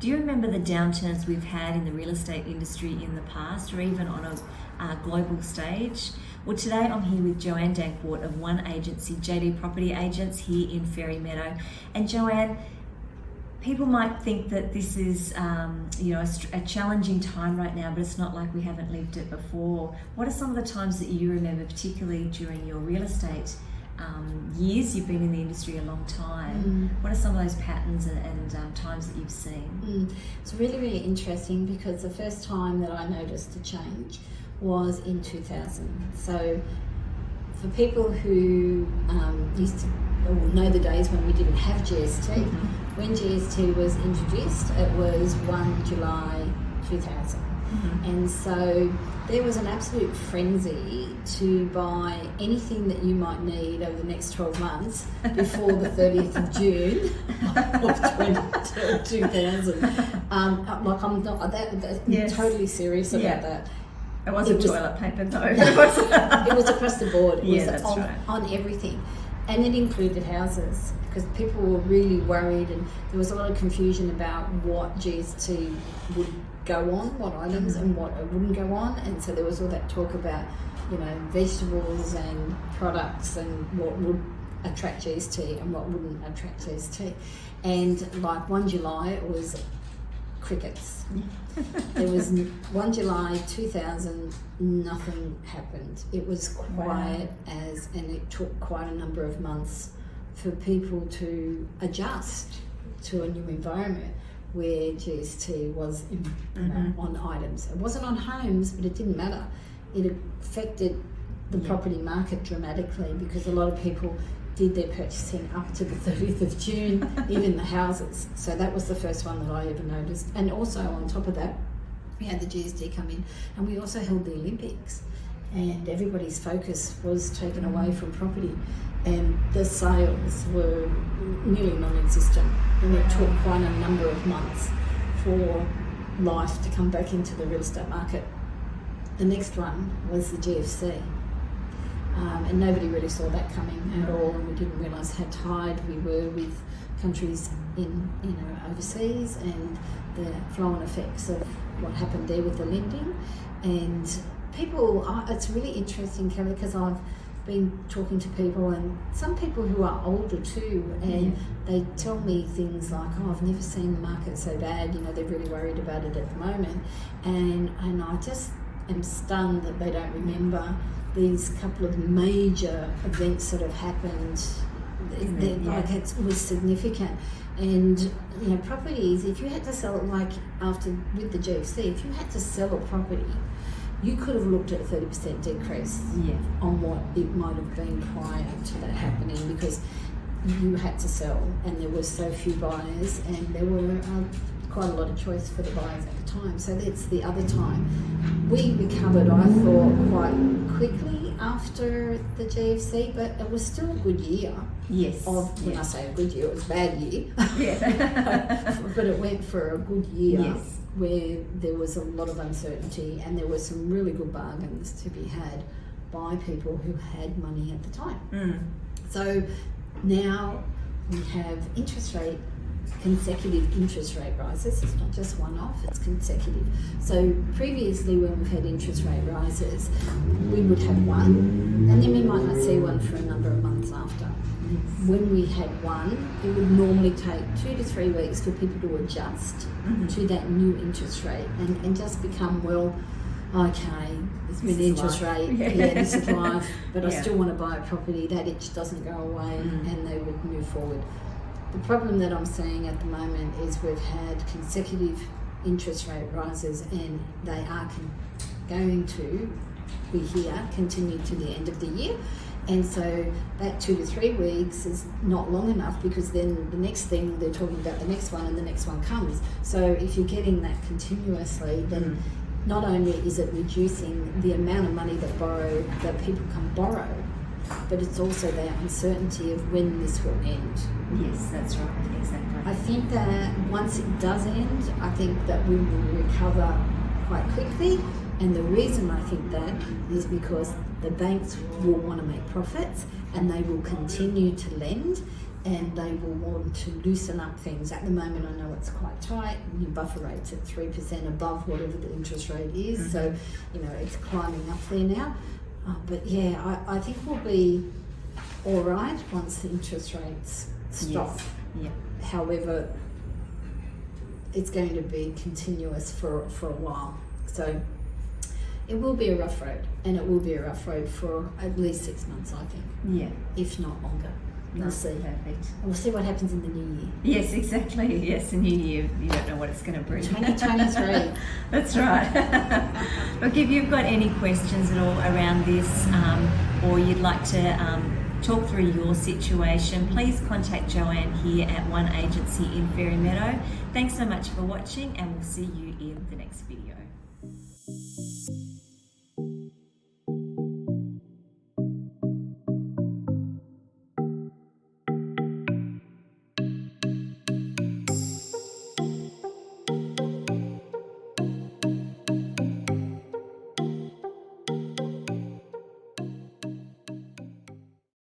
Do you remember the downturns we've had in the real estate industry in the past, or even on a global stage? Well, today I'm here with Joanne Danckwardt of One Agency, JD Property Agents here in Fairy Meadow. And Joanne, people might think that this is a challenging time right now, but it's not like we haven't lived it before. What are some of the times that you remember, particularly during your real estate years? You've been in the industry a long time. What are some of those patterns and times that you've seen? It's really, really interesting, because the first time that I noticed a change was in 2000. So for people who used to know the days when we didn't have GST, when GST was introduced, it was 1 July 2000. And so there was an absolute frenzy to buy anything that you might need over the next 12 months before the 30th of June of 2000. I'm totally serious about that. It wasn't toilet paper, no. It was across the board. It was on everything. And it included houses, because people were really worried, and there was a lot of confusion about what GST would go on, what items and what it wouldn't go on. And so there was all that talk about, vegetables and products and what would attract GST and what wouldn't attract GST. And like 1 July, it was crickets. There was 1 July 2000, nothing happened. It was quiet and it took quite a number of months for people to adjust to a new environment where GST was on items. It wasn't on homes, but it didn't matter. It affected the property market dramatically, because a lot of people did their purchasing up to the 30th of June, even the houses. So that was the first one that I ever noticed. And also on top of that, we had the GST come in, and we also held the Olympics, and everybody's focus was taken away from property, and the sales were nearly non-existent, and it took quite a number of months for life to come back into the real estate market. The next one was the GFC. And nobody really saw that coming at all, and we didn't realise how tied we were with countries in overseas, and the flow-on effects of what happened there with the lending. And people, it's really interesting, Kellie, because I've been talking to people, and some people who are older too, and they tell me things like, I've never seen the market so bad, they're really worried about it at the moment. And I just am stunned that they don't remember these couple of major events that have happened. It was significant. And properties, if you had to sell it, like with the GFC, if you had to sell a property, you could have looked at a 30% decrease on what it might have been prior to that happening, because you had to sell, and there were so few buyers, and there were quite a lot of choice for the buyers at the time. So that's the other time. We recovered, I thought, quite quickly after the GFC, but it was still a good year. When I say a good year, it was a bad year. But it went for a good year where there was a lot of uncertainty, and there were some really good bargains to be had by people who had money at the time. So now we have consecutive interest rate rises. It's not just one-off, it's consecutive. So previously, when we've had interest rate rises, we would have one, and then we might not see one for a number of months after. When we had one, it would normally take 2 to 3 weeks for people to adjust to that new interest rate and just become, okay, it's been the interest rate, this is life, but I still want to buy a property. That itch doesn't go away, and they would move forward. The problem that I'm seeing at the moment is we've had consecutive interest rate rises, and they are going to, we hear, continue to the end of the year. And so that 2 to 3 weeks is not long enough, because then the next thing, they're talking about the next one, and the next one comes. So if you're getting that continuously, then not only is it reducing the amount of money that people can borrow, but it's also the uncertainty of when this will end. Yes, that's right, exactly. I think that once it does end, I think that we will recover quite quickly. And the reason I think that is because the banks will want to make profits, and they will continue to lend, and they will want to loosen up things. At the moment, I know it's quite tight. Your buffer rate's at 3% above whatever the interest rate is, so it's climbing up there now. But yeah, I think we'll be all right once the interest rates stop. Yes. Yeah. However, it's going to be continuous for a while. So it will be a rough road, and it will be a rough road for at least 6 months, I think. Yeah. If not longer. We'll see. Perfect. And we'll see what happens in the new year. Yes, exactly. Yes, the new year, you don't know what it's going to bring. 2023. That's right. Look, if you've got any questions at all around this, or you'd like to talk through your situation, please contact Joanne here at One Agency in Fairy Meadow. Thanks so much for watching, and we'll see you in the next video.